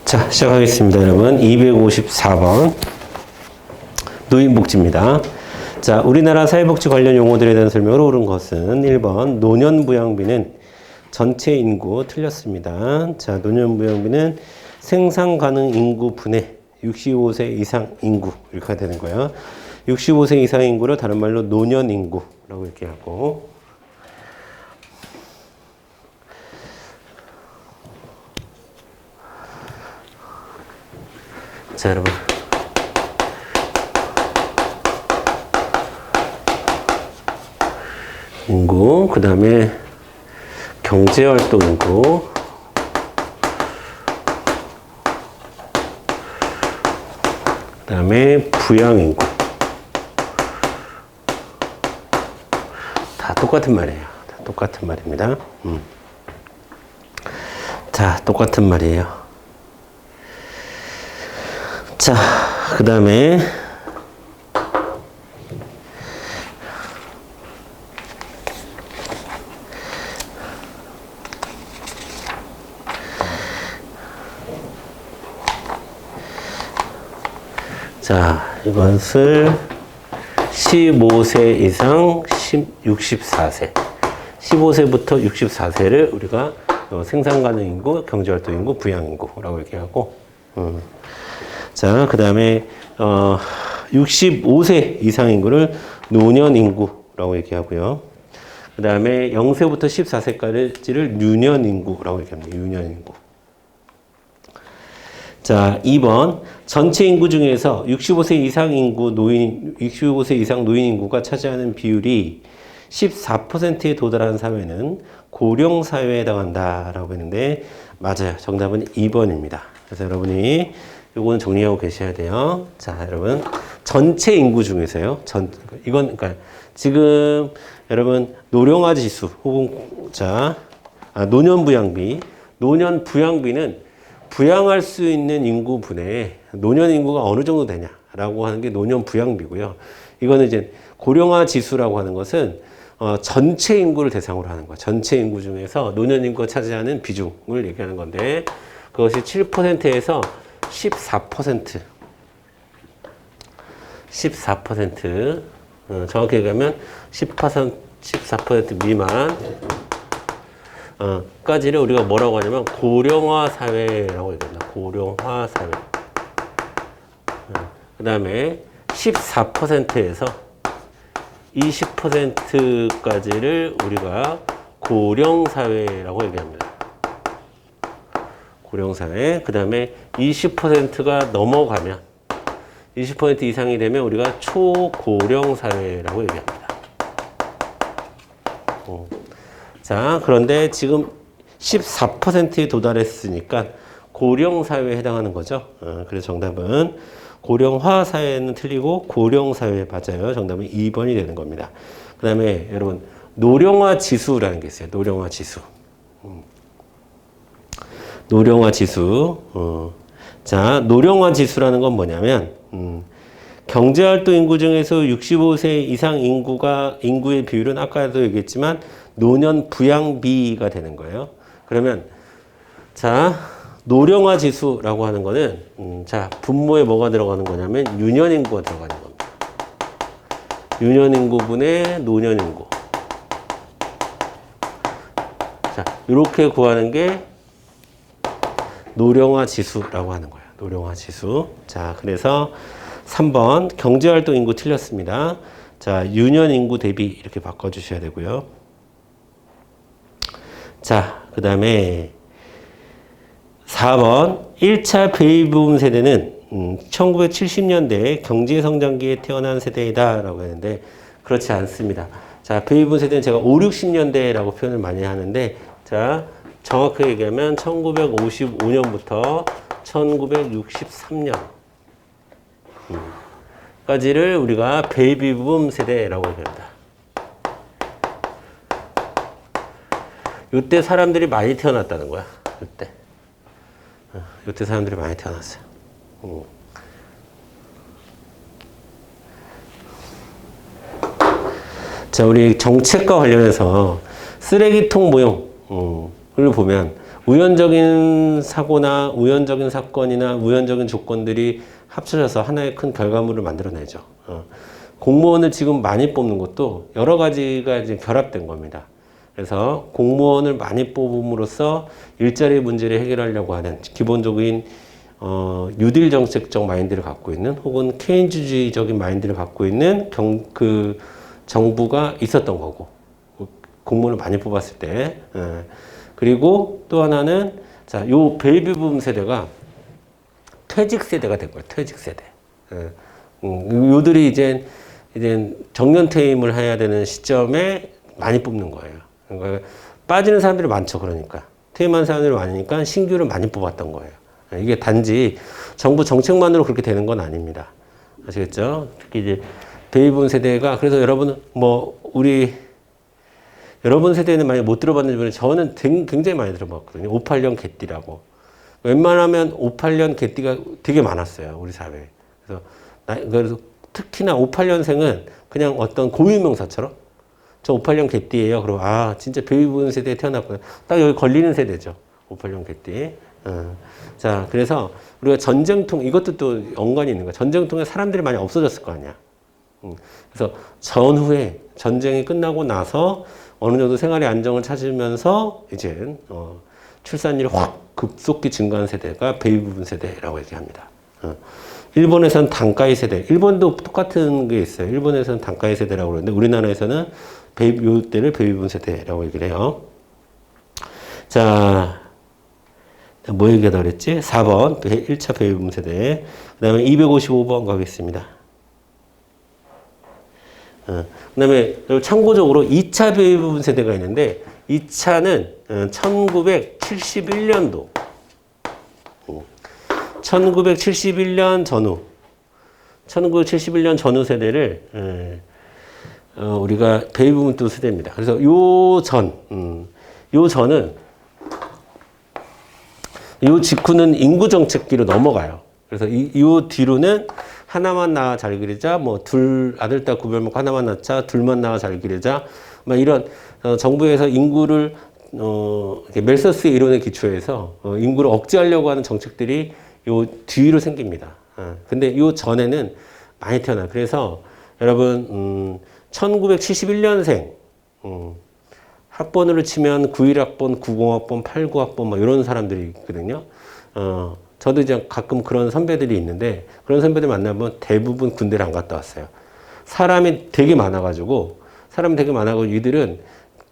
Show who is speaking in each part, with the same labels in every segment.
Speaker 1: 자, 시작하겠습니다, 여러분. 254번. 노인복지입니다. 자, 우리나라 사회복지 관련 용어들에 대한 설명을 옳은 것은 1번, 노년부양비는 전체 인구 틀렸습니다. 자, 노년부양비는 생산 가능 인구 분의 65세 이상 인구, 이렇게 되는 거예요. 65세 이상 인구를 다른 말로 노년 인구라고 얘기하고, 자, 여러분. 인구, 그 다음에 경제활동 인구, 그 다음에 부양인구. 다 똑같은 말이에요. 다 똑같은 말입니다. 자, 똑같은 말이에요. 자, 그 다음에 자, 이것을 15세 이상 64세 15세부터 64세를 우리가 생산 가능 인구, 경제활동 인구, 부양 인구라고 얘기하고, 자, 그 다음에 65세 이상 인구를 노년 인구라고 얘기하고요. 그 다음에 0세부터 14세까지를 유년 인구라고 얘기합니다. 유년 인구. 자, 2번. 전체 인구 중에서 65세 이상 노인 인구가 차지하는 비율이 14%에 도달하는 사회는 고령 사회에 해당한다라고 했는데, 맞아요. 정답은 2번입니다. 그래서 여러분이 요거는 정리하고 계셔야 돼요. 자, 여러분. 전체 인구 중에서요. 이건, 그러니까, 지금, 여러분, 노령화 지수, 혹은, 자, 노년 부양비는 부양할 수 있는 인구분에 노년 인구가 어느 정도 되냐라고 하는 게 노년 부양비고요. 이거는 이제 고령화 지수라고 하는 것은, 전체 인구를 대상으로 하는 거야. 전체 인구 중에서 노년 인구가 차지하는 비중을 얘기하는 건데, 그것이 7%에서 14%, 정확히 얘기하면 14% 미만, 까지를 우리가 뭐라고 하냐면 고령화 사회라고 얘기합니다. 고령화 사회. 그 다음에 14%에서 20%까지를 우리가 고령사회라고 얘기합니다. 고령사회. 그 다음에 20%가 넘어가면, 20% 이상이 되면 우리가 초고령사회라고 얘기합니다. 자, 그런데 지금 14%에 도달했으니까 고령사회에 해당하는 거죠. 그래서 정답은 고령화 사회는 틀리고 고령사회 맞아요. 정답은 2번이 되는 겁니다. 그 다음에 여러분, 노령화 지수라는 게 있어요. 노령화 지수. 노령화 지수. 자, 노령화 지수라는 건 뭐냐면, 경제활동 인구 중에서 65세 이상 인구의 비율은 아까도 얘기했지만 노년 부양비가 되는 거예요. 그러면, 자, 노령화 지수라고 하는 거는, 자, 분모에 뭐가 들어가는 거냐면 유년 인구가 들어가는 겁니다. 유년 인구분의 노년 인구. 자, 이렇게 구하는 게 노령화 지수라고 하는 거예요. 노령화 지수. 자, 그래서 3번 경제활동 인구 틀렸습니다. 자, 유년 인구 대비 이렇게 바꿔주셔야 되고요. 자, 그 다음에 4번 1차 베이비붐 세대는 1970년대 경제성장기에 태어난 세대이다 라고 했는데, 그렇지 않습니다. 자, 베이비붐 세대는 제가 5, 60년대라고 표현을 많이 하는데, 자, 정확히 얘기하면 1955년부터 1963년 까지를 우리가 베이비붐 세대라고 얘기합니다. 이때 사람들이 많이 태어났다는 거야. 이때 사람들이 많이 태어났어요. 자, 우리 정책과 관련해서 쓰레기통 모형을 보면 우연적인 사고나 우연적인 사건이나 우연적인 조건들이 합쳐져서 하나의 큰 결과물을 만들어내죠. 공무원을 지금 많이 뽑는 것도 여러 가지가 이제 결합된 겁니다. 그래서 공무원을 많이 뽑음으로써 일자리 문제를 해결하려고 하는 기본적인 뉴딜 정책적 마인드를 갖고 있는 혹은 케인즈주의적인 마인드를 갖고 있는 그 정부가 있었던 거고 공무원을 많이 뽑았을 때 그리고 또 하나는 자, 요 베이비붐 세대가 퇴직 세대가 된 거예요. 퇴직 세대. 요들이 이제 정년퇴임을 해야 되는 시점에 많이 뽑는 거예요. 그러니까 빠지는 사람들이 많죠. 그러니까 퇴임한 사람들이 많으니까 신규를 많이 뽑았던 거예요. 이게 단지 정부 정책만으로 그렇게 되는 건 아닙니다. 아시겠죠? 특히 이제 베이비붐 세대가 그래서 여러분 여러분 세대는 많이 못 들어봤는지 모르겠는데 저는 굉장히 많이 들어봤거든요. 58년 개띠라고. 웬만하면 58년 개띠가 되게 많았어요. 우리 사회에. 그래서 특히나 58년생은 그냥 어떤 고유명사처럼 저 58년 개띠예요. 그럼 아 진짜 베이비붐 세대에 태어났구나. 딱 여기 걸리는 세대죠. 58년 개띠. 자 그래서 우리가 전쟁통 이것도 또 연관이 있는 거야. 전쟁통에 사람들이 많이 없어졌을 거 아니야. 그래서 전후에 전쟁이 끝나고 나서 어느 정도 생활의 안정을 찾으면서 이제 출산율이 확 급속히 증가한 세대가 베이비붐 세대라고 얘기합니다. 일본에서는 단가이 세대, 일본도 똑같은 게 있어요. 일본에서는 단가이 세대라고 그러는데 우리나라에서는 요때를 베이비붐 세대라고 얘기를 해요. 자, 뭐 얘기하다 그랬지? 4번 1차 베이비붐 세대. 그 다음에 255번 가겠습니다. 그 다음에 참고적으로 2차 베이비붐 세대가 있는데 2차는 1971년도 1971년 전후 1971년 전후 세대를 우리가 베이비붐 또 세대입니다. 그래서 요 전은 요 직후는 인구 정책기로 넘어가요. 그래서 요 뒤로는 하나만 낳아 잘 기르자, 뭐 아들 딸 구별 먹고 하나만 낳자, 둘만 낳아 잘 기르자, 막 이런 정부에서 인구를 멜서스 이론에 기초해서 인구를 억제하려고 하는 정책들이 요 뒤로 생깁니다. 근데 요 전에는 많이 태어나요. 그래서 여러분 1971년생 학번으로 치면 91학번, 90학번, 89학번 뭐 이런 사람들이 있거든요. 저도 이제 가끔 그런 선배들이 있는데 그런 선배들 만나면 대부분 군대를 안 갔다 왔어요. 사람이 되게 많아가지고 이들은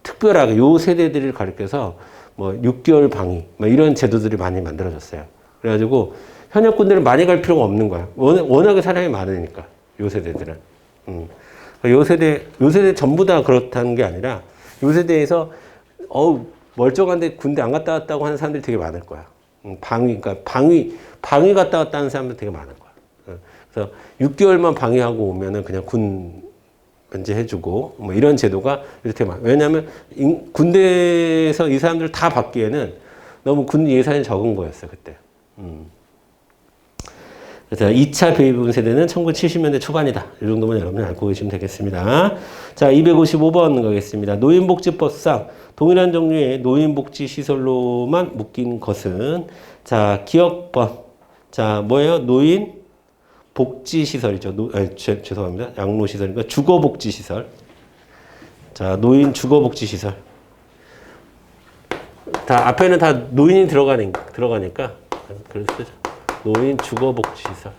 Speaker 1: 특별하게 요 세대들을 가리켜서 뭐 6개월 방위 뭐 이런 제도들이 많이 만들어졌어요. 그래가지고 현역 군대를 많이 갈 필요가 없는 거야. 워낙에 사람이 많으니까 요 세대들은. 요 세대 전부 다 그렇다는 게 아니라 요 세대에서 멀쩡한데 군대 안 갔다 왔다고 하는 사람들이 되게 많을 거야. 그러니까 방위 갔다 왔다는 사람들 되게 많을 거야. 그래서 6개월만 방위하고 오면은 그냥 군 면제해주고 뭐 이런 제도가 이렇게 많아. 왜냐하면 군대에서 이 사람들 다 받기에는 너무 군 예산이 적은 거였어요 그때. 그래서 2차 베이비붐 세대는 1970년대 초반이다. 이 정도만 여러분이 알고 계시면 되겠습니다. 자, 255번 가겠습니다. 노인복지법상 동일한 종류의 노인복지시설로만 묶인 것은 자, 기억번. 자, 뭐예요? 노인복지시설이죠. 죄송합니다. 양로시설이니까 주거복지시설. 자, 노인 주거복지시설. 다 앞에는 다 노인이 들어가니까 그래서 쓰죠. 노인 주거복지시설.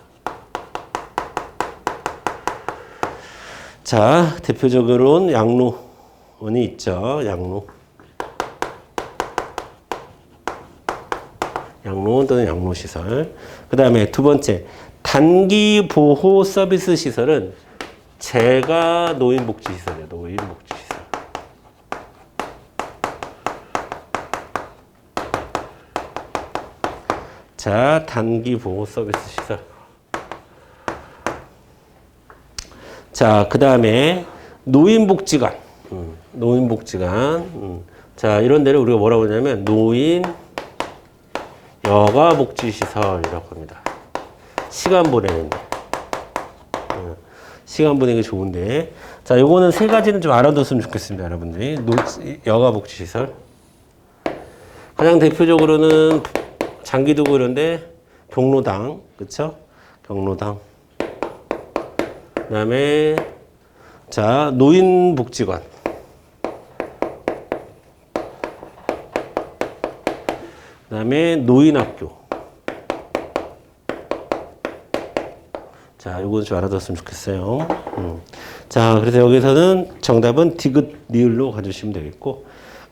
Speaker 1: 자, 대표적으로는 양로원이 있죠. 양로원 또는 양로시설. 그 다음에 두 번째, 단기 보호 서비스 시설은 재가 노인복지시설이에요. 노인복지시설. 자, 단기 보호 서비스 시설. 자, 그 다음에 노인복지관. 노인복지관. 자, 이런 데를 우리가 뭐라고 하냐면 노인 여가복지시설이라고 합니다. 시간 보내는 데. 시간 보내기 좋은데. 자, 요거는 세 가지는 좀 알아뒀으면 좋겠습니다, 여러분들이. 여가복지시설. 가장 대표적으로는 장기도고 이런데 경로당, 그쵸? 경로당. 그다음에 자 노인복지관. 그다음에 노인학교. 자, 요건 좀 알아뒀으면 좋겠어요. 자, 그래서 여기서는 정답은 디귿, 니을로 가주시면 되겠고,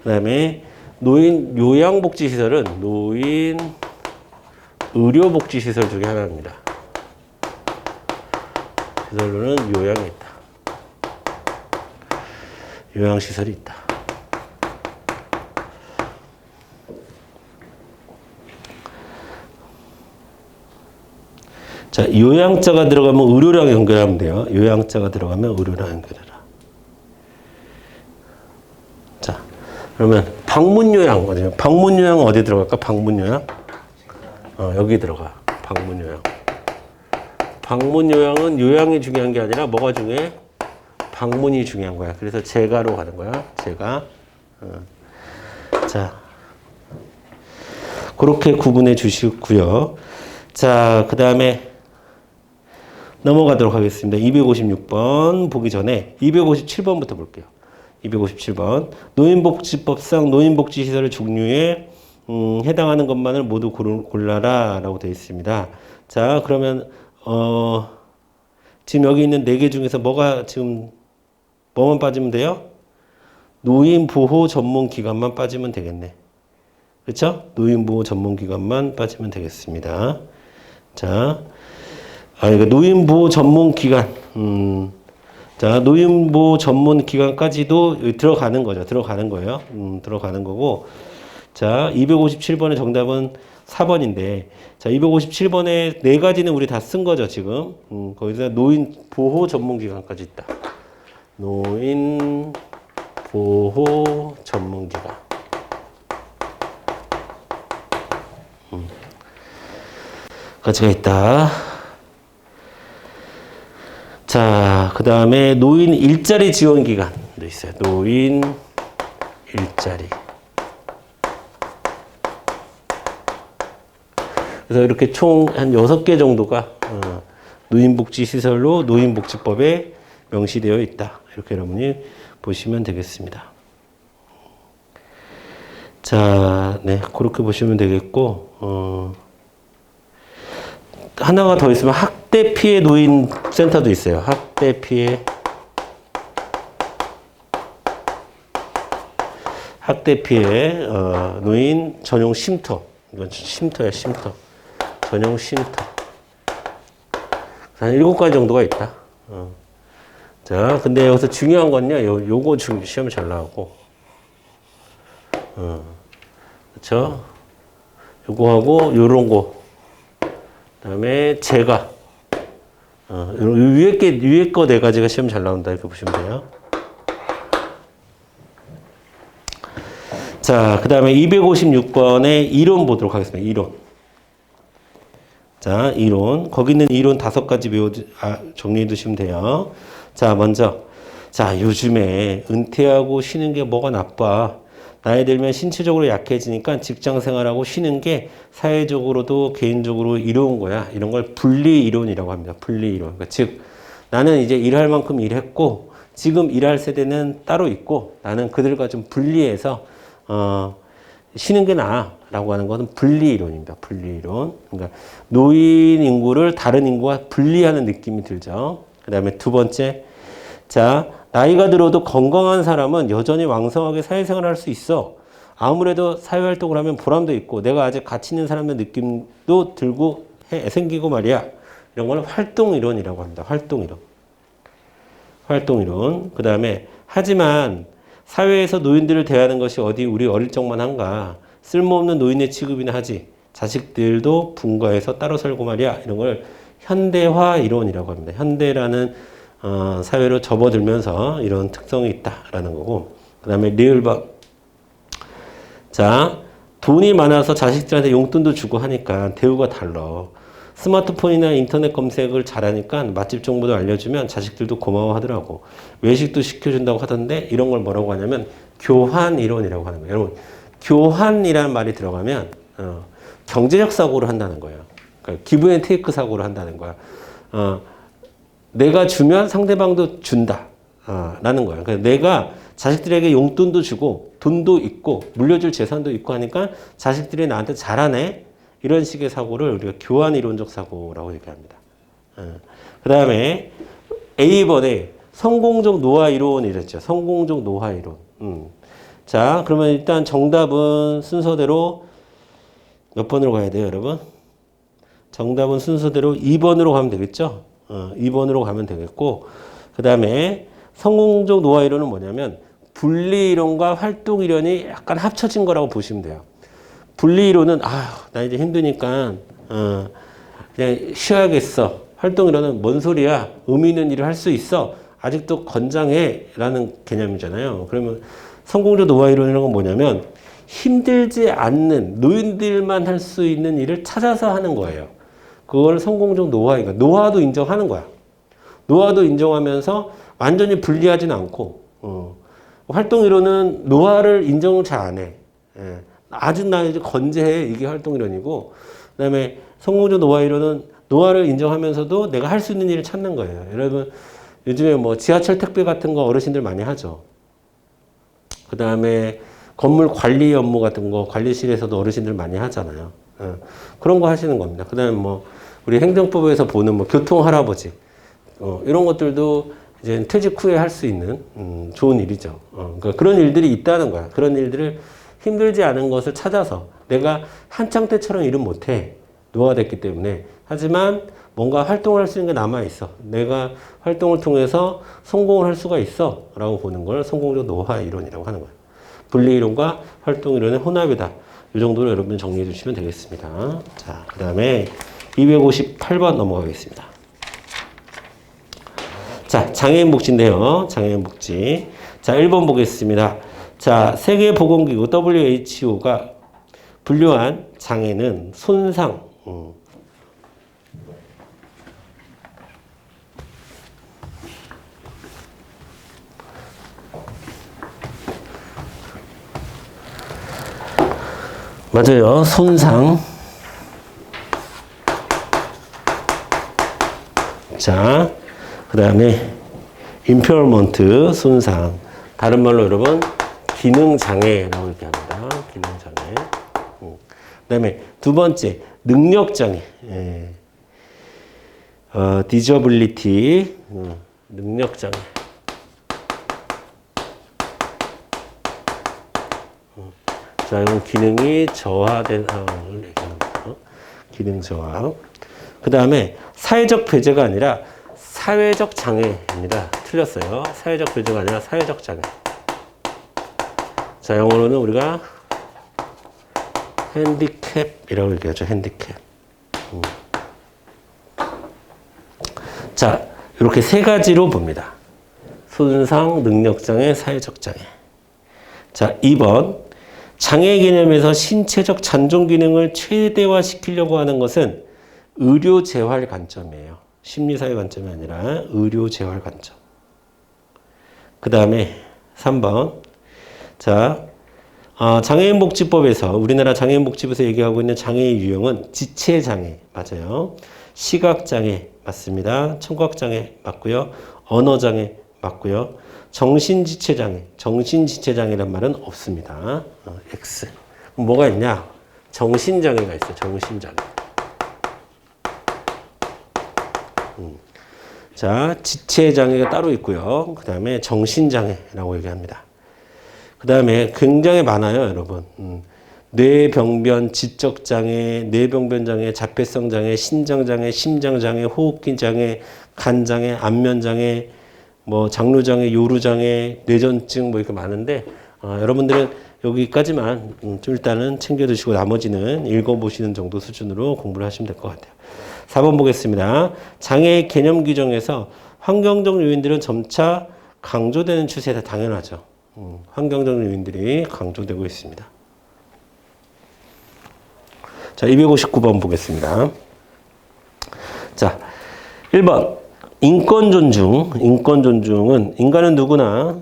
Speaker 1: 그다음에 노인 요양복지시설은 노인 의료복지시설 중에 하나입니다. 시설로는 요양이 있다. 요양시설이 있다. 자, 요양자가 들어가면 의료랑 연결하면 돼요. 요양자가 들어가면 의료랑 연결해라. 자, 그러면 방문요양 어디요? 방문요양은 어디 들어갈까? 방문요양? 여기 들어가. 방문요양. 방문요양은 요양이 중요한 게 아니라 뭐가 중요해? 방문이 중요한 거야. 그래서 재가로 가는 거야. 재가. 자, 그렇게 구분해 주시고요. 자, 그 다음에 넘어가도록 하겠습니다. 256번 보기 전에 257번부터 볼게요. 257번. 노인복지법상 노인복지시설의 종류에 해당하는 것만을 모두 골라라 라고 되어 있습니다. 자, 그러면 지금 여기 있는 4개 중에서 뭐만 빠지면 돼요? 노인보호 전문기관만 빠지면 되겠네. 그렇죠? 노인보호 전문기관만 빠지면 되겠습니다. 자, 그러니까 노인보호 전문기관. 자, 노인보호 전문기관까지도 들어가는 거죠. 들어가는 거예요. 들어가는 거고. 자, 257번의 정답은 4번인데, 자, 257번에 4가지는 우리 다 쓴 거죠, 지금. 거기서 노인보호 전문기관까지 있다. 노인보호 전문기관. 가치가 있다. 자, 그 다음에 노인 일자리 지원 기관도 있어요. 노인 일자리. 그래서 이렇게 총 한 6개 정도가 노인복지시설로 노인복지법에 명시되어 있다. 이렇게 여러분이 보시면 되겠습니다. 자, 네, 그렇게 보시면 되겠고, 하나가 더 있으면 학대 피해 노인 센터도 있어요. 학대 피해 노인 전용 쉼터. 이건 쉼터야, 쉼터. 전용 쉼터. 한 7가지 정도가 있다. 자, 근데 여기서 중요한 건요, 요거 시험에 잘 나오고. 그쵸? 요거하고, 요런 거. 그 다음에 재가. 위에 거 4가지가 시험 잘 나온다. 이렇게 보시면 돼요. 자, 그 다음에 256번의 이론 보도록 하겠습니다. 이론. 자, 이론. 거기 있는 이론 5가지 정리해 두시면 돼요. 자, 먼저. 자, 요즘에 은퇴하고 쉬는 게 뭐가 나빠. 나이 들면 신체적으로 약해지니까 직장 생활하고 쉬는 게 사회적으로도 개인적으로 이로운 거야. 이런 걸 분리 이론이라고 합니다. 분리 이론. 그러니까 즉, 나는 이제 일할 만큼 일했고, 지금 일할 세대는 따로 있고, 나는 그들과 좀 분리해서, 쉬는 게 나아라고 하는 것은 분리 이론입니다. 분리 이론. 그러니까 노인 인구를 다른 인구와 분리하는 느낌이 들죠. 그 다음에 2번째. 자, 나이가 들어도 건강한 사람은 여전히 왕성하게 사회생활을 할 수 있어. 아무래도 사회활동을 하면 보람도 있고 내가 아직 가치 있는 사람의 느낌도 들고 생기고 말이야. 이런 거는 활동이론이라고 합니다. 활동이론. 활동이론. 그 다음에 하지만 사회에서 노인들을 대하는 것이 어디 우리 어릴 적만 한가. 쓸모없는 노인의 취급이나 하지. 자식들도 분가해서 따로 살고 말이야. 이런 걸 현대화 이론이라고 합니다. 현대라는 사회로 접어들면서 이런 특성이 있다라는 거고. 그 다음에 리을방. 자, 돈이 많아서 자식들한테 용돈도 주고 하니까 대우가 달라. 스마트폰이나 인터넷 검색을 잘하니까 맛집 정보도 알려주면 자식들도 고마워하더라고. 외식도 시켜준다고 하던데 이런 걸 뭐라고 하냐면 교환 이론이라고 하는 거예요. 여러분, 교환이라는 말이 들어가면 경제적 사고를 한다는 거예요. 그러니까 기브 앤 테이크 사고를 한다는 거야. 내가 주면 상대방도 준다. 라는 거예요. 그러니까 내가 자식들에게 용돈도 주고 돈도 있고 물려줄 재산도 있고 하니까 자식들이 나한테 잘하네. 이런 식의 사고를 우리가 교환 이론적 사고라고 얘기합니다. 그 다음에 A번에 성공적 노화 이론이랬죠. 성공적 노화 이론. 자, 그러면 일단 정답은 순서대로 몇 번으로 가야 돼요, 여러분? 정답은 순서대로 2번으로 가면 되겠죠? 2번으로 가면 되겠고, 그 다음에 성공적 노화 이론은 뭐냐면 분리 이론과 활동 이론이 약간 합쳐진 거라고 보시면 돼요. 분리 이론은 나 이제 힘드니까 그냥 쉬어야겠어. 활동 이론은 뭔 소리야? 의미 있는 일을 할 수 있어. 아직도 건장해. 라는 개념이잖아요. 그러면 성공적 노화 이론이라는 건 뭐냐면 힘들지 않는 노인들만 할 수 있는 일을 찾아서 하는 거예요. 그걸 성공적 노화이가 노화도 인정하는 거야. 노화도 인정하면서 완전히 분리하진 않고 활동 이론은 노화를 인정을 잘 안 해. 아주 나 이제 건재해. 이게 활동 이론이고 그다음에 성공적 노화 이론은 노화를 인정하면서도 내가 할 수 있는 일을 찾는 거예요. 여러분 요즘에 뭐 지하철 택배 같은 거 어르신들 많이 하죠. 그 다음에 건물 관리 업무 같은 거 관리실에서도 어르신들 많이 하잖아요. 그런 거 하시는 겁니다. 그 다음에 뭐 우리 행정법에서 보는 뭐 교통 할아버지 이런 것들도 이제 퇴직 후에 할 수 있는 좋은 일이죠. 그러니까 그런 일들이 있다는 거야. 그런 일들을 힘들지 않은 것을 찾아서 내가 한창 때처럼 일은 못해. 노화됐기 때문에. 하지만 뭔가 활동을 할 수 있는 게 남아있어. 내가 활동을 통해서 성공을 할 수가 있어. 라고 보는 걸 성공적 노화 이론이라고 하는 거예요. 분리 이론과 활동 이론의 혼합이다. 이 정도로 여러분 정리해 주시면 되겠습니다. 자, 그 다음에 258번 넘어가겠습니다. 자, 장애인 복지인데요. 장애인 복지. 자, 1번 보겠습니다. 자, 세계보건기구 WHO가 분류한 장애는 손상, 맞아요. 손상. 자, 그 다음에 impairment, 손상. 다른 말로 여러분 기능장애라고 얘기합니다. 기능장애. 그 다음에 두 번째 능력장애. disability, 능력장애. 자, 이건 기능이 저하된 상황을 얘기하는 거죠. 기능 저하. 그 다음에 사회적 배제가 아니라 사회적 장애입니다. 틀렸어요. 사회적 배제가 아니라 사회적 장애. 자, 영어로는 우리가 핸디캡이라고 얘기하죠. 핸디캡. 자, 이렇게 세 가지로 봅니다. 손상, 능력장애, 사회적 장애. 자, 2번. 장애 개념에서 신체적 잔존 기능을 최대화시키려고 하는 것은 의료 재활 관점이에요. 심리사회 관점이 아니라 의료 재활 관점. 그 다음에 3번. 자, 장애인 복지법에서 우리나라 장애인 복지법에서 얘기하고 있는 장애의 유형은 지체장애 맞아요. 시각장애 맞습니다. 청각장애 맞고요. 언어장애 맞고요. 정신지체장애, 정신지체장애란 말은 없습니다. X. 뭐가 있냐? 정신장애가 있어요. 정신장애. 자, 지체장애가 따로 있고요. 그 다음에 정신장애라고 얘기합니다. 그 다음에 굉장히 많아요, 여러분. 뇌병변, 지적장애, 뇌병변장애, 자폐성장애, 신장장애, 심장장애, 호흡기장애, 간장애, 안면장애, 뭐 장루장애, 요루장애, 뇌전증 뭐 이렇게 많은데 여러분들은 여기까지만 좀 일단은 챙겨 두시고 나머지는 읽어보시는 정도 수준으로 공부를 하시면 될 것 같아요. 4번 보겠습니다. 장애 개념 규정에서 환경적 요인들은 점차 강조되는 추세다. 당연하죠. 환경적 요인들이 강조되고 있습니다. 자, 259번 보겠습니다. 자, 1번. 인권 존중은 인간은 누구나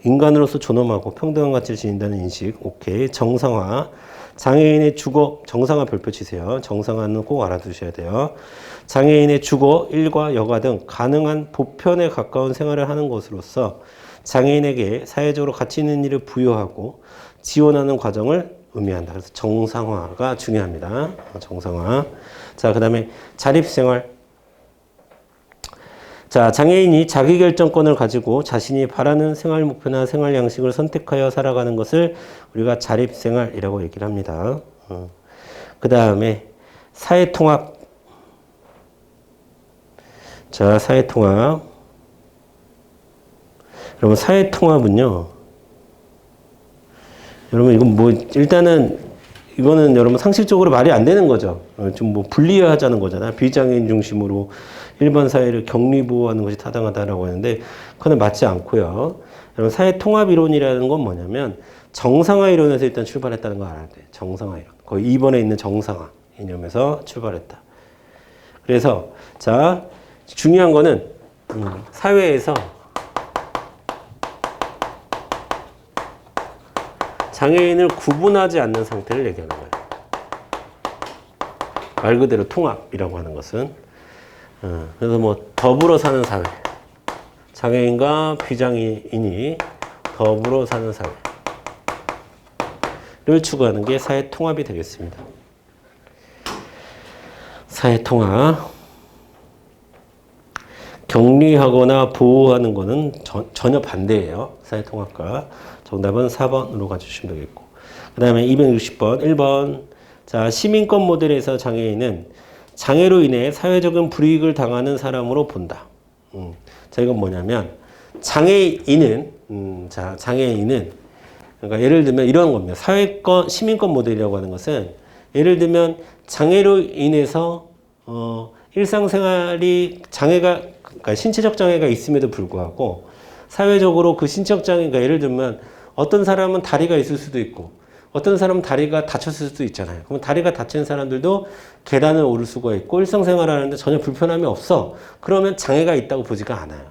Speaker 1: 인간으로서 존엄하고 평등한 가치를 지닌다는 인식. 오케이. 정상화. 장애인의 주거, 정상화 별표 치세요. 정상화는 꼭 알아두셔야 돼요. 장애인의 주거, 일과 여가 등 가능한 보편에 가까운 생활을 하는 것으로서 장애인에게 사회적으로 가치 있는 일을 부여하고 지원하는 과정을 의미한다. 그래서 정상화가 중요합니다. 정상화. 자, 그 다음에 자립생활. 자, 장애인이 자기결정권을 가지고 자신이 바라는 생활 목표나 생활 양식을 선택하여 살아가는 것을 우리가 자립생활이라고 얘기를 합니다. 그 다음에 사회통합. 자, 사회통합. 여러분, 사회통합은요. 여러분, 이건 뭐, 일단은, 이거는 여러분 상식적으로 말이 안 되는 거죠. 좀 뭐 분리하자는 거잖아. 비장애인 중심으로 일반 사회를 격리보호하는 것이 타당하다라고 하는데, 그건 맞지 않고요. 여러분, 사회통합 이론이라는 건 뭐냐면, 정상화 이론에서 일단 출발했다는 거 알아야 돼. 정상화 이론. 거의 2번에 있는 정상화 이념에서 출발했다. 그래서, 자, 중요한 거는, 사회에서 장애인을 구분하지 않는 상태를 얘기하는 거예요. 말 그대로 통합이라고 하는 것은. 그래서 뭐 더불어 사는 사회. 장애인과 비장애인이 더불어 사는 사회를 추구하는 게 사회 통합이 되겠습니다. 사회 통합. 격리하거나 보호하는 거는 전혀 반대예요. 사회 통합과. 정답은 4번으로 가주시면 되겠고. 그 다음에 260번, 1번. 자, 시민권 모델에서 장애인은 장애로 인해 사회적인 불이익을 당하는 사람으로 본다. 자, 이건 뭐냐면, 장애인은, 그러니까 예를 들면 이런 겁니다. 시민권 모델이라고 하는 것은, 예를 들면 장애로 인해서, 일상생활이 그러니까 신체적 장애가 있음에도 불구하고, 사회적으로 그 신체적 장애가 예를 들면 어떤 사람은 다리가 있을 수도 있고 어떤 사람은 다리가 다쳤을 수도 있잖아요. 그러면 다리가 다친 사람들도 계단을 오를 수가 있고 일상생활을 하는데 전혀 불편함이 없어. 그러면 장애가 있다고 보지가 않아요.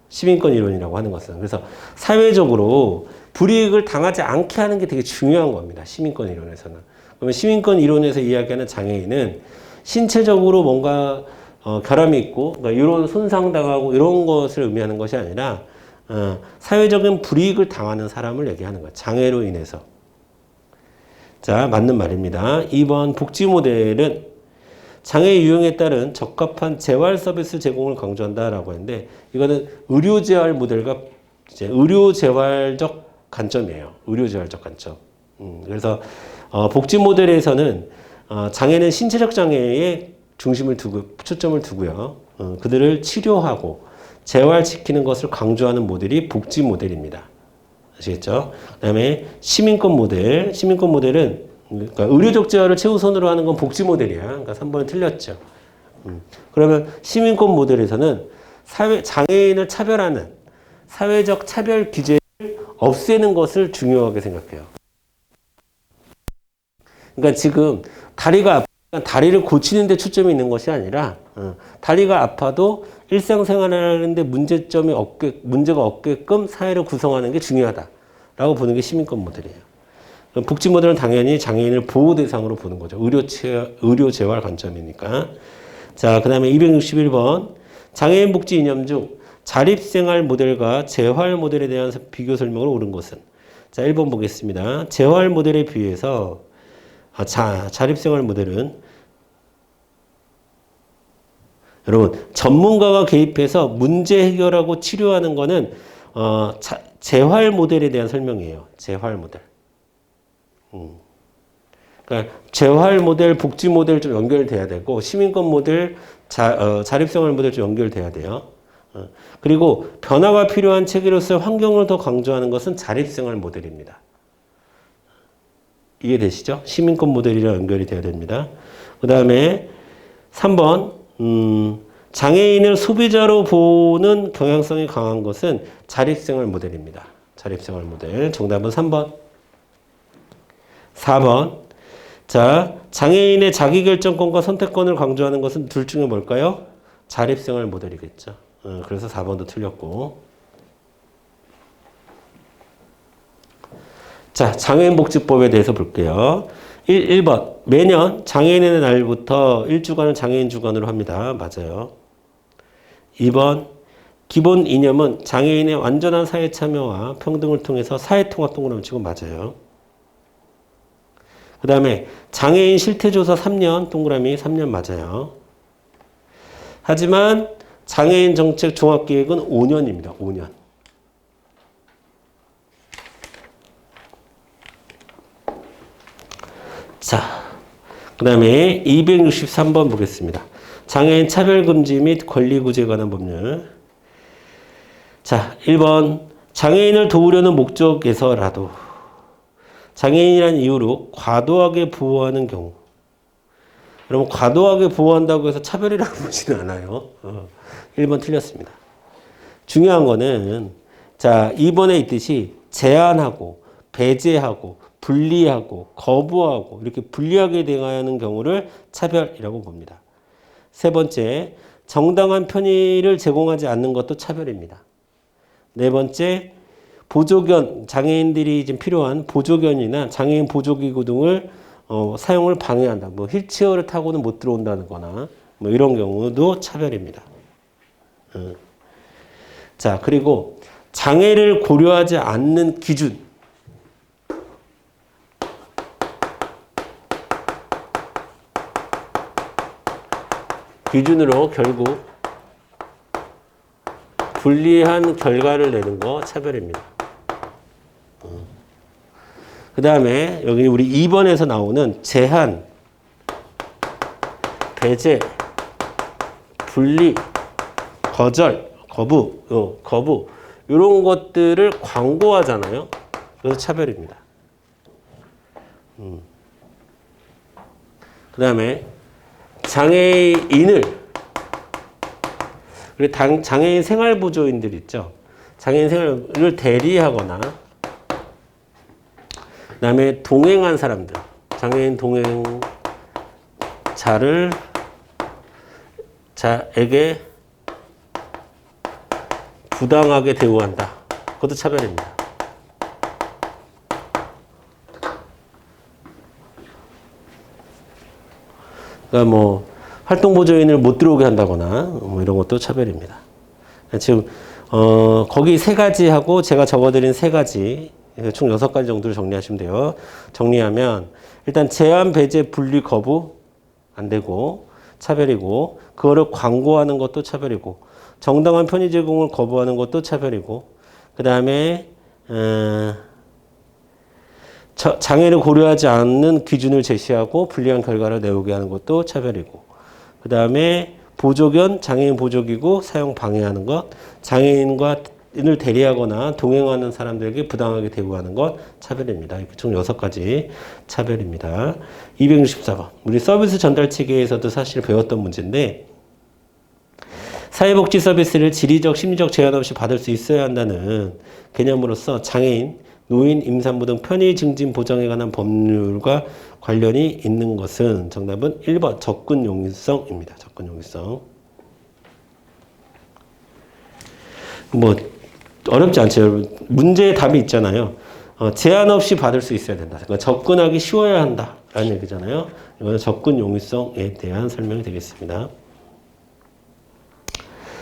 Speaker 1: 시민권 이론이라고 하는 것은. 그래서 사회적으로 불이익을 당하지 않게 하는 게 되게 중요한 겁니다. 시민권 이론에서는. 그러면 시민권 이론에서 이야기하는 장애인은 신체적으로 뭔가 결함이 있고, 그러니까 이런 손상당하고 이런 것을 의미하는 것이 아니라, 사회적인 불이익을 당하는 사람을 얘기하는 거예요. 장애로 인해서. 자, 맞는 말입니다. 2번 복지 모델은 장애 유형에 따른 적합한 재활 서비스 제공을 강조한다라고 했는데, 이거는 의료 재활 모델과 이제 의료 재활적 관점이에요. 의료 재활적 관점. 그래서, 복지 모델에서는, 장애는 신체적 장애에 초점을 두고요. 그들을 치료하고 재활시키는 것을 강조하는 모델이 복지 모델입니다. 아시겠죠? 그 다음에 시민권 모델. 시민권 모델은 그러니까 의료적 재활을 최우선으로 하는 건 복지 모델이야. 그러니까 3번은 틀렸죠. 그러면 시민권 모델에서는 장애인을 차별하는 사회적 차별 기제를 없애는 것을 중요하게 생각해요. 그러니까 지금 다리를 고치는 데 초점이 있는 것이 아니라 다리가 아파도 일상생활을 하는데 문제가 없게끔 사회를 구성하는 게 중요하다라고 보는 게 시민권 모델이에요. 복지 모델은 당연히 장애인을 보호 대상으로 보는 거죠. 의료 재활 관점이니까. 자, 그 다음에 261번. 장애인 복지 이념 중 자립생활 모델과 재활 모델에 대한 비교 설명을 옳은 것은? 자, 1번 보겠습니다. 재활 모델에 비해서 자립생활 모델은 여러분 전문가가 개입해서 문제 해결하고 치료하는 거는 재활 모델에 대한 설명이에요. 재활 모델. 그러니까 재활 모델, 복지 모델 좀 연결돼야 되고 시민권 모델, 자립생활 모델 좀 연결돼야 돼요. 그리고 변화가 필요한 체계로서의 환경을 더 강조하는 것은 자립생활 모델입니다. 이해되시죠? 시민권 모델이랑 연결이 돼야 됩니다. 그 다음에 3번 장애인을 소비자로 보는 경향성이 강한 것은 자립생활 모델입니다. 자립생활 모델. 정답은 3번. 4번. 자, 장애인의 자기결정권과 선택권을 강조하는 것은 둘 중에 뭘까요? 자립생활 모델이겠죠. 그래서 4번도 틀렸고. 자, 장애인복지법에 대해서 볼게요. 1번. 매년 장애인의 날부터 1주간을 장애인 주간으로 합니다. 맞아요. 2번. 기본 이념은 장애인의 완전한 사회 참여와 평등을 통해서 사회통합 동그라미 치고 맞아요. 그 다음에 장애인 실태조사 3년 동그라미 3년 맞아요. 하지만 장애인 정책 종합계획은 5년입니다. 5년. 자, 그 다음에 263번 보겠습니다. 장애인 차별금지 및 권리구제에 관한 법률. 자, 1번. 장애인을 도우려는 목적에서라도 장애인이라는 이유로 과도하게 보호하는 경우. 여러분, 과도하게 보호한다고 해서 차별이라고 보지는 않아요. 1번 틀렸습니다. 중요한 거는, 자, 2번에 있듯이 제한하고, 배제하고, 분리하고, 거부하고, 이렇게 불리하게 대응하는 경우를 차별이라고 봅니다. 세 번째, 정당한 편의를 제공하지 않는 것도 차별입니다. 네 번째, 보조견, 장애인들이 지금 필요한 보조견이나 장애인 보조기구 등을 사용을 방해한다. 뭐 휠체어를 타고는 못 들어온다는 거나 뭐 이런 경우도 차별입니다. 자, 그리고 장애를 고려하지 않는 기준. 기준으로 결국 불리한 결과를 내는 거 차별입니다. 그 다음에 여기 우리 2번에서 나오는 제한, 배제, 분리, 거절, 거부 이런 것들을 광고하잖아요. 그래서 차별입니다. 그 다음에 장애인을 그리고 장애인 생활보조인들 있죠. 장애인 생활을 대리하거나 그 다음에 동행한 사람들, 장애인 동행자에게 부당하게 대우한다. 그것도 차별입니다. 그러니까 뭐 활동보조인을 못 들어오게 한다거나 뭐 이런 것도 차별입니다. 지금 거기 세 가지 하고 제가 적어드린 세 가지 총 6가지 정도를 정리하시면 돼요. 정리하면 일단 제한, 배제, 분리, 거부 안 되고 차별이고 그거를 광고하는 것도 차별이고 정당한 편의 제공을 거부하는 것도 차별이고 그 다음에 장애를 고려하지 않는 기준을 제시하고 불리한 결과를 내오게 하는 것도 차별이고 그 다음에 보조견, 장애인 보조기구 사용 방해하는 것, 장애인을 대리하거나 동행하는 사람들에게 부당하게 대우하는 것 차별입니다. 총 6가지 차별입니다. 264번. 우리 서비스 전달 체계에서도 사실 배웠던 문제인데 사회복지 서비스를 지리적, 심리적 제한 없이 받을 수 있어야 한다는 개념으로서 장애인, 노인, 임산부 등 편의 증진 보장에 관한 법률과 관련이 있는 것은 정답은 1번 접근 용이성입니다. 접근 용이성. 뭐 어렵지 않죠, 여러분. 문제의 답이 있잖아요. 제한 없이 받을 수 있어야 된다. 그러니까 접근하기 쉬워야 한다라는 얘기잖아요. 이거는 접근 용이성에 대한 설명이 되겠습니다.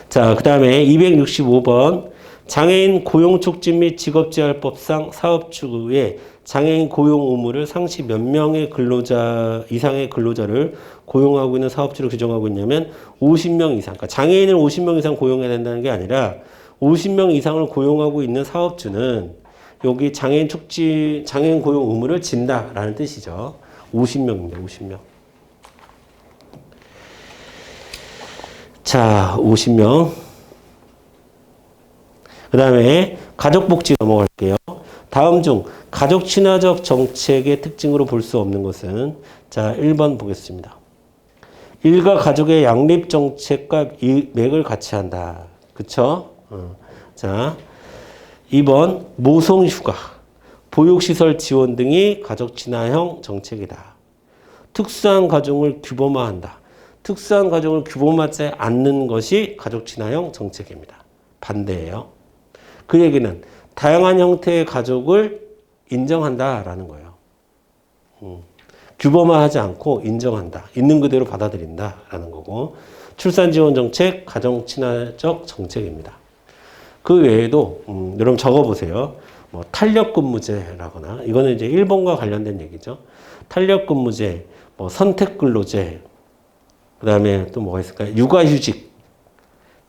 Speaker 1: 자, 그 다음에 265번. 장애인 고용촉진 및 직업재활법상 사업주의 장애인 고용 의무를 상시 몇 명의 근로자 이상의 근로자를 고용하고 있는 사업주로 규정하고 있냐면 50명 이상. 그러니까 장애인을 50명 이상 고용해야 된다는 게 아니라 50명 이상을 고용하고 있는 사업주는 여기 장애인 고용 의무를 진다라는 뜻이죠. 50명입니다. 50명. 자, 50명. 그 다음에 가족복지 넘어갈게요. 다음 중 가족 친화적 정책의 특징으로 볼 수 없는 것은 자 1번 보겠습니다. 일가 가족의 양립 정책과 맥을 같이 한다. 그쵸? 자 2번 모성휴가, 보육시설 지원 등이 가족 친화형 정책이다. 특수한 가족을 규범화한다. 특수한 가족을 규범하지 않는 것이 가족 친화형 정책입니다. 반대예요. 그 얘기는 다양한 형태의 가족을 인정한다라는 거예요. 규범화하지 않고 인정한다. 있는 그대로 받아들인다라는 거고 출산 지원 정책, 가정 친화적 정책입니다. 그 외에도 여러분 적어보세요. 뭐 탄력근무제라거나 이거는 이제 일본과 관련된 얘기죠. 탄력근무제, 뭐 선택근로제, 그 다음에 또 뭐가 있을까요? 육아휴직,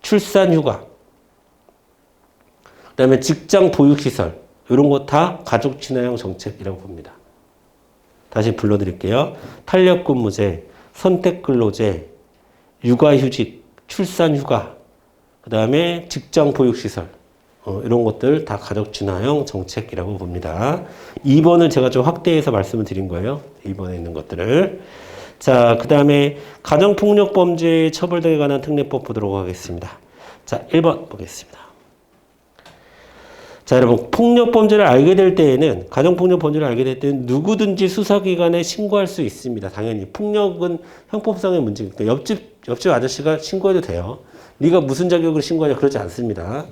Speaker 1: 출산휴가, 그 다음에 직장 보육시설 이런 거 다 가족 친화형 정책이라고 봅니다. 다시 불러드릴게요. 탄력근무제, 선택근로제, 육아휴직, 출산휴가, 그 다음에 직장 보육시설 이런 것들 다 가족 친화형 정책이라고 봅니다. 2번을 제가 좀 확대해서 말씀을 드린 거예요. 2번에 있는 것들을. 자, 그 다음에 가정폭력범죄 처벌 등에 관한 특례법 보도록 하겠습니다. 자, 1번 보겠습니다. 자, 여러분, 폭력범죄를 알게 될 때에는, 가정폭력범죄를 알게 될 때는 누구든지 수사기관에 신고할 수 있습니다. 당연히. 폭력은 형법상의 문제니까. 옆집 아저씨가 신고해도 돼요. 네가 무슨 자격으로 신고하냐, 그러지 않습니다.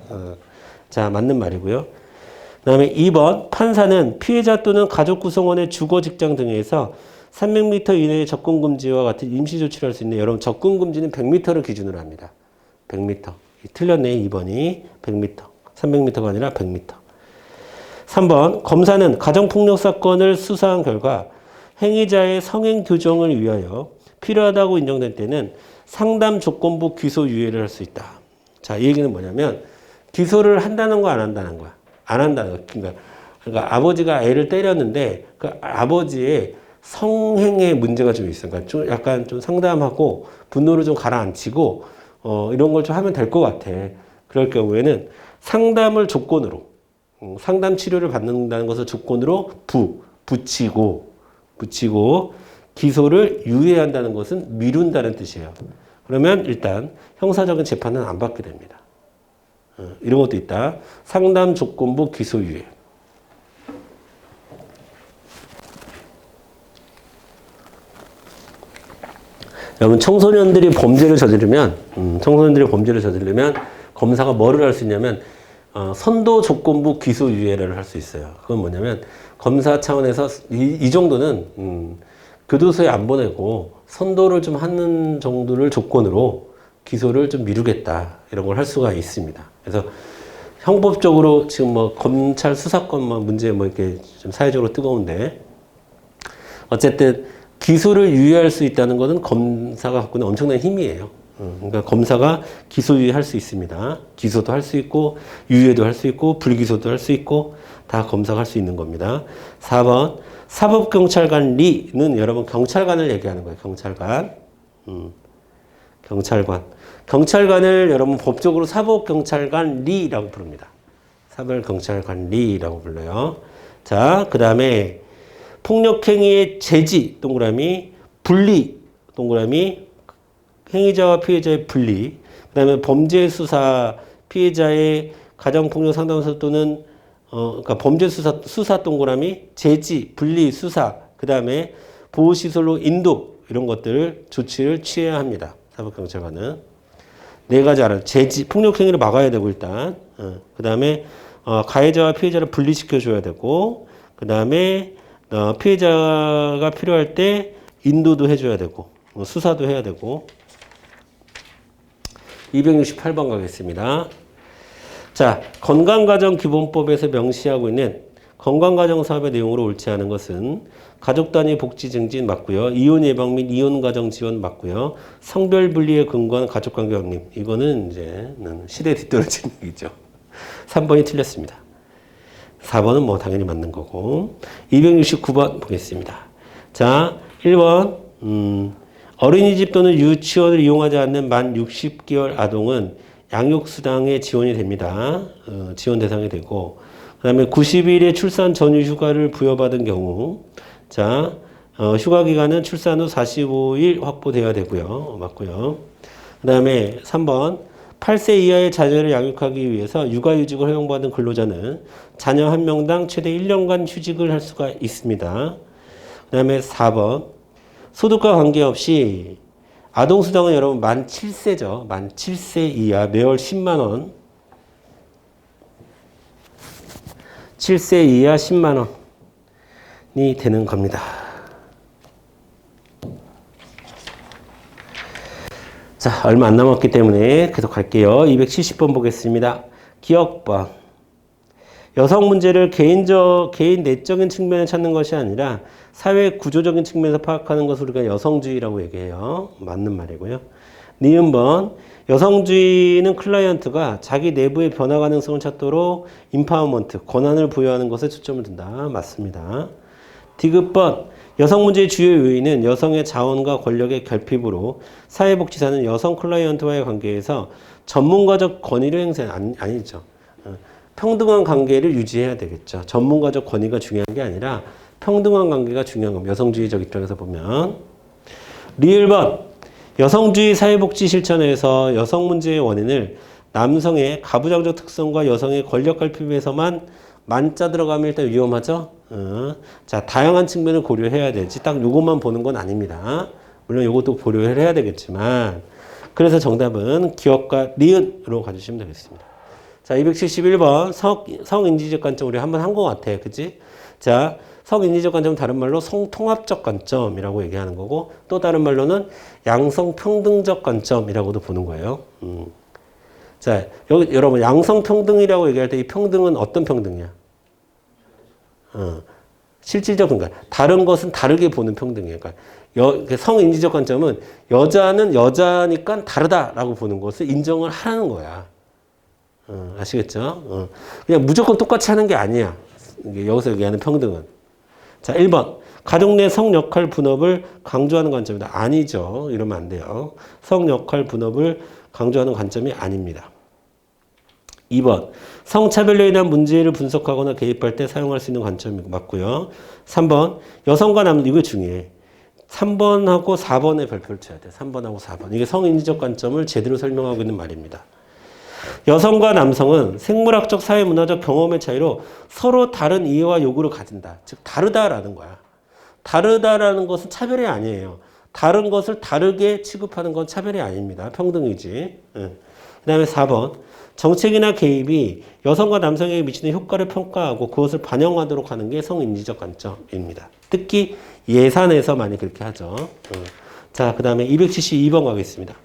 Speaker 1: 자, 맞는 말이고요. 그 다음에 2번, 판사는 피해자 또는 가족 구성원의 주거, 직장 등에서 300m 이내의 접근금지와 같은 임시조치를 할 수 있는, 여러분, 접근금지는 100m를 기준으로 합니다. 100m. 틀렸네, 2번이. 100m. 300m가 아니라 100m. 3번, 검사는 가정폭력 사건을 수사한 결과 행위자의 성행 교정을 위하여 필요하다고 인정될 때는 상담 조건부 기소 유예를 할 수 있다. 자, 이 얘기는 뭐냐면 기소를 한다는 거 안 한다는 거야. 안 한다는 거. 그러니까 아버지가 애를 때렸는데 그 아버지의 성행에 문제가 좀 있어. 그러니까 좀 약간 좀 상담하고 분노를 좀 가라앉히고 이런 걸 좀 하면 될 것 같아. 그럴 경우에는 상담을 조건으로, 상담 치료를 받는다는 것을 조건으로 붙이고 기소를 유예한다는 것은 미룬다는 뜻이에요. 그러면 일단 형사적인 재판은 안 받게 됩니다. 이런 것도 있다. 상담 조건부 기소 유예. 여러분, 청소년들이 범죄를 저지르면 검사가 뭐를 할 수 있냐면 선도 조건부 기소 유예를 할 수 있어요. 그건 뭐냐면 검사 차원에서 이 정도는 교도소에 안 보내고 선도를 좀 하는 정도를 조건으로 기소를 좀 미루겠다, 이런 걸 할 수가 있습니다. 그래서 형법적으로 지금 뭐 검찰 수사권 문제 이렇게 좀 사회적으로 뜨거운데 어쨌든 기소를 유예할 수 있다는 것은 검사가 갖고 있는 엄청난 힘이에요. 그러니까 검사가 기소 유예할 수 있습니다. 기소도 할 수 있고 유예도 할 수 있고 불기소도 할 수 있고 다 검사가 할 수 있는 겁니다. 4번, 사법경찰관리는 여러분 경찰관을 얘기하는 거예요. 경찰관을 여러분 법적으로 사법경찰관리라고 부릅니다. 사법경찰관리라고 불러요. 자, 그 다음에 폭력행위의 제지, 동그라미, 분리, 동그라미, 행위자와 피해자의 분리, 그 다음에 범죄 수사, 피해자의 가정폭력 상담소 또는 그러니까 범죄 수사 동그라미, 제지, 분리, 수사, 그 다음에 보호시설로 인도, 이런 것들을 조치를 취해야 합니다. 사법경찰관은. 4가지 알아요. 제지, 폭력행위를 막아야 되고 일단. 그 다음에 가해자와 피해자를 분리시켜줘야 되고, 그 다음에 피해자가 필요할 때 인도도 해줘야 되고, 수사도 해야 되고. 268번 가겠습니다. 자, 건강가정기본법에서 명시하고 있는 건강가정사업의 내용으로 옳지 않은 것은 가족 단위 복지 증진 맞고요. 이혼 예방 및 이혼 가정 지원 맞고요. 성별 분리에 근거한 가족관계 확립. 이거는 이제 시대에 뒤떨어진 얘기죠. 3번이 틀렸습니다. 4번은 뭐 당연히 맞는 거고. 269번 보겠습니다. 자, 1번 어린이집 또는 유치원을 이용하지 않는 만 60개월 아동은 양육수당에 지원이 됩니다. 지원 대상이 되고, 그 다음에 90일의 출산 전후 휴가를 부여받은 경우, 자, 휴가 기간은 출산 후 45일 확보되어야 되고요. 맞고요. 그 다음에 3번, 8세 이하의 자녀를 양육하기 위해서 육아휴직을 허용받은 근로자는 자녀 1명당 최대 1년간 휴직을 할 수가 있습니다. 그 다음에 4번, 소득과 관계없이 아동수당은 여러분 만 7세죠. 만 7세 이하 매월 10만 원. 7세 이하 10만 원이 되는 겁니다. 자, 얼마 안 남았기 때문에 계속 갈게요. 270번 보겠습니다. 기억번. 여성 문제를 개인 내적인 측면에 찾는 것이 아니라 사회 구조적인 측면에서 파악하는 것을 우리가 여성주의라고 얘기해요. 맞는 말이고요. 니은번. 여성주의는 클라이언트가 자기 내부의 변화 가능성을 찾도록 인파워먼트, 권한을 부여하는 것에 초점을 둔다. 맞습니다. 디귿번. 여성 문제의 주요 요인은 여성의 자원과 권력의 결핍으로 사회복지사는 여성 클라이언트와의 관계에서 전문가적 권위를 행사하는 아니죠. 평등한 관계를 유지해야 되겠죠. 전문가적 권위가 중요한 게 아니라 평등한 관계가 중요한 겁니다. 여성주의적 입장에서 보면. 리을번. 여성주의 사회복지 실천에서 여성 문제의 원인을 남성의 가부장적 특성과 여성의 권력 결핍에서만 만자 들어가면 일단 위험하죠. 자, 다양한 측면을 고려해야 되지. 딱 요것만 보는 건 아닙니다. 물론 요것도 고려를 해야 되겠지만. 그래서 정답은 기억과 리을로 가주시면 되겠습니다. 자, 271번 성인지적 관점 우리 한번 한 것 같아. 그치? 자, 성인지적 관점은 다른 말로 성통합적 관점이라고 얘기하는 거고 또 다른 말로는 양성평등적 관점이라고도 보는 거예요. 자, 여기 여러분 양성평등이라고 얘기할 때 이 평등은 어떤 평등이야? 실질적 평등. 다른 것은 다르게 보는 평등이에요. 그러니까 성인지적 관점은 여자는 여자니까 다르다라고 보는 것을 인정을 하라는 거야. 아시겠죠? 그냥 무조건 똑같이 하는 게 아니야. 여기서 얘기하는 평등은. 자, 1번. 가족 내 성역할 분업을 강조하는 관점이다. 아니죠. 이러면 안 돼요. 성역할 분업을 강조하는 관점이 아닙니다. 2번. 성차별로 인한 문제를 분석하거나 개입할 때 사용할 수 있는 관점이 맞고요. 3번. 여성과 남성, 이거 중요해. 3번하고 4번에 별표를 쳐야 돼. 3번하고 4번. 이게 성인지적 관점을 제대로 설명하고 있는 말입니다. 여성과 남성은 생물학적, 사회문화적 경험의 차이로 서로 다른 이해와 요구를 가진다. 즉 다르다라는 거야. 다르다라는 것은 차별이 아니에요. 다른 것을 다르게 취급하는 건 차별이 아닙니다. 평등이지. 그 다음에 4번. 정책이나 개입이 여성과 남성에게 미치는 효과를 평가하고 그것을 반영하도록 하는 게 성인지적 관점입니다. 특히 예산에서 많이 그렇게 하죠. 자, 그 다음에 272번 가겠습니다.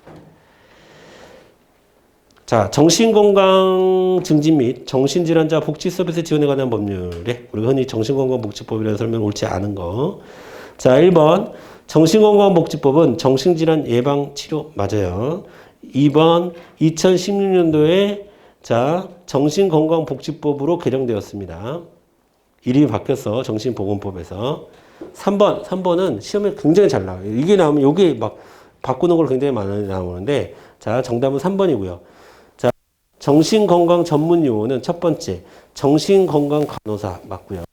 Speaker 1: 자, 정신건강 증진 및 정신질환자 복지 서비스 지원에 관한 법률에 우리가 흔히 정신건강복지법이라는 설명 옳지 않은 거. 자, 1번 정신건강복지법은 정신질환 예방 치료 맞아요. 2번 2016년도에 자, 정신건강복지법으로 개정되었습니다. 이름이 바뀌었어. 정신보건법에서. 3번은 시험에 굉장히 잘 나와요. 이게 나오면 여기 막 바꾸는 걸 굉장히 많이 나오는데 자, 정답은 3번이고요. 정신건강 전문 용어는 첫 번째, 정신건강 간호사 맞고요.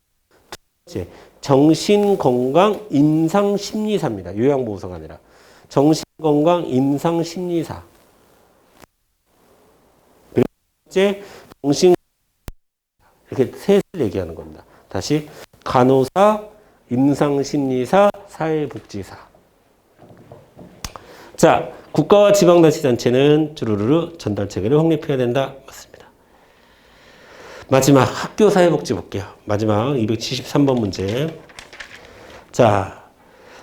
Speaker 1: 두 번째, 정신건강 임상심리사입니다. 요양보호사가 아니라. 정신건강 임상심리사. 그리고 세 번째, 정신 이렇게 셋을 얘기하는 겁니다. 다시 간호사, 임상심리사, 사회복지사. 자, 국가와 지방자치단체는 주르르 전달체계를 확립해야 된다. 맞습니다. 마지막 학교 사회복지 볼게요. 마지막 273번 문제. 자,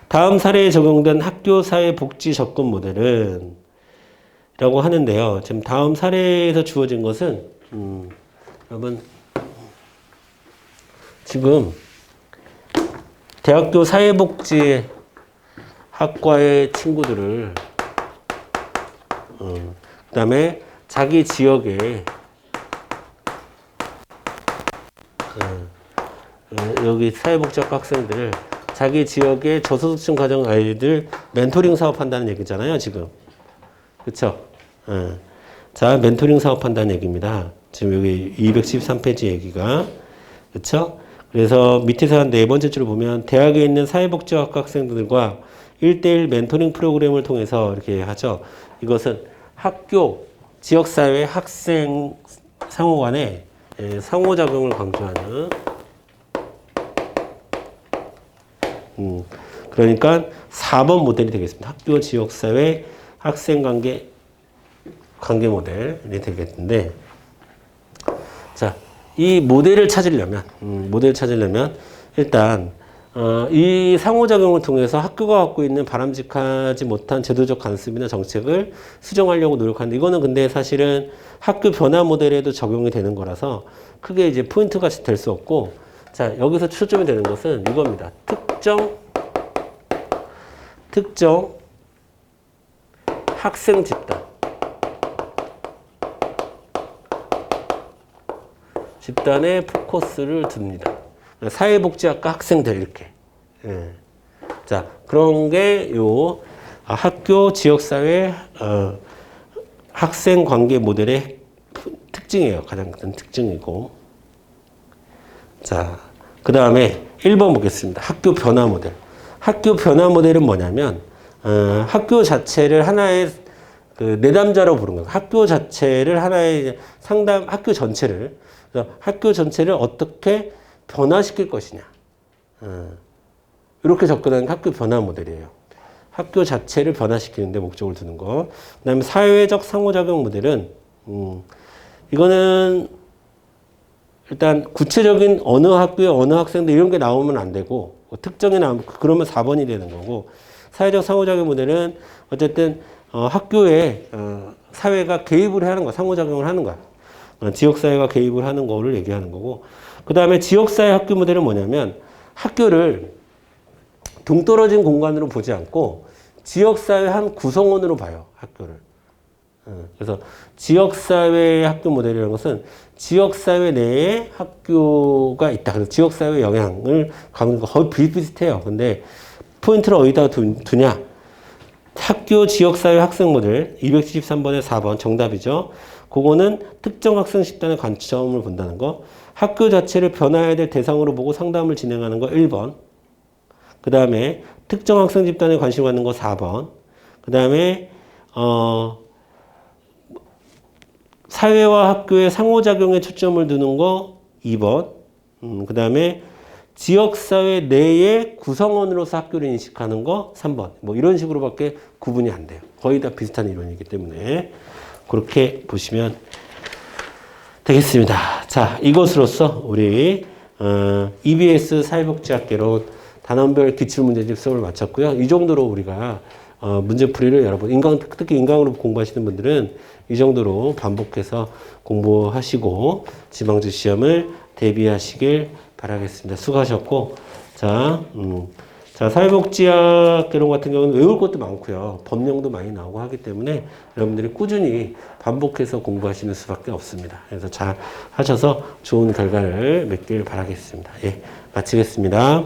Speaker 1: 다음 사례에 적용된 학교 사회복지 접근 모델은 라고 하는데요. 지금 다음 사례에서 주어진 것은 여러분 지금 대학교 사회복지 학과의 친구들을 그 다음에 자기 지역에 여기 사회복지학과 학생들을 자기 지역의 저소득층 가정 아이들 멘토링 사업한다는 얘기잖아요 지금. 그쵸? 자, 멘토링 사업한다는 얘기입니다. 지금 여기 213페이지 얘기가. 그쵸? 그래서 밑에서 한 네 번째 줄을 보면 대학에 있는 사회복지학과 학생들과 1대1 멘토링 프로그램을 통해서 이렇게 하죠. 이것은 학교, 지역사회, 학생 상호 간의 상호작용을 강조하는 그러니까 4번 모델이 되겠습니다. 학교, 지역사회, 학생관계 모델이 되겠는데, 자, 이 모델을 찾으려면 일단 이 상호작용을 통해서 학교가 갖고 있는 바람직하지 못한 제도적 관습이나 정책을 수정하려고 노력하는데, 이거는 근데 사실은 학교 변화 모델에도 적용이 되는 거라서 크게 이제 포인트가 될 수 없고, 자, 여기서 초점이 되는 것은 이겁니다. 특정 학생 집단에 포커스를 둡니다. 사회복지학과 학생들 이렇게. 예. 자, 그런 게 요 학교 지역사회 학생 관계 모델의 특징이에요. 가장 큰 특징이고. 자, 그 다음에 1번 보겠습니다. 학교 변화 모델. 학교 변화 모델은 뭐냐면 학교 자체를 하나의 그 내담자로 부른 거예요. 학교 자체를 하나의 학교 전체를 어떻게 변화시킬 것이냐. 이렇게 접근하는 학교 변화 모델이에요. 학교 자체를 변화시키는 데 목적을 두는 거. 그 다음에 사회적 상호작용 모델은, 이거는 일단 구체적인 어느 학교에 어느 학생들 이런 게 나오면 안 되고, 특정이 나오면, 그러면 4번이 되는 거고, 사회적 상호작용 모델은 어쨌든, 학교에, 사회가 개입을 하는 거야. 상호작용을 하는 거야. 지역사회가 개입을 하는 거를 얘기하는 거고, 그 다음에 지역사회 학교 모델은 뭐냐면 학교를 동떨어진 공간으로 보지 않고 지역사회 한 구성원으로 봐요, 학교를. 그래서 지역사회 학교 모델이라는 것은 지역사회 내에 학교가 있다. 그래서 지역사회 영향을 가는 거 거의 비슷비슷해요. 근데 포인트를 어디다 두냐? 학교 지역사회 학생 모델 273번에 4번 정답이죠. 그거는 특정 학생 집단의 관점을 본다는 거. 학교 자체를 변화해야 될 대상으로 보고 상담을 진행하는 거 1번. 그 다음에 특정 학생 집단에 관심 갖는 거 4번. 그 다음에 사회와 학교의 상호작용에 초점을 두는 거 2번. 그 다음에 지역사회 내의 구성원으로서 학교를 인식하는 거 3번. 뭐 이런 식으로밖에 구분이 안 돼요. 거의 다 비슷한 이론이기 때문에 그렇게 보시면 되겠습니다. 자, 이것으로써 우리 EBS 사회복지학개론 단원별 기출문제집 수업을 마쳤고요. 이 정도로 우리가 문제풀이를 여러분, 특히 인강으로 공부하시는 분들은 이 정도로 반복해서 공부하시고 지방자 시험을 대비하시길 바라겠습니다. 수고하셨고, 자, 사회복지학 개론 같은 경우는 외울 것도 많고요. 법령도 많이 나오고 하기 때문에 여러분들이 꾸준히 반복해서 공부하시는 수밖에 없습니다. 그래서 잘 하셔서 좋은 결과를 맺길 바라겠습니다. 예, 마치겠습니다.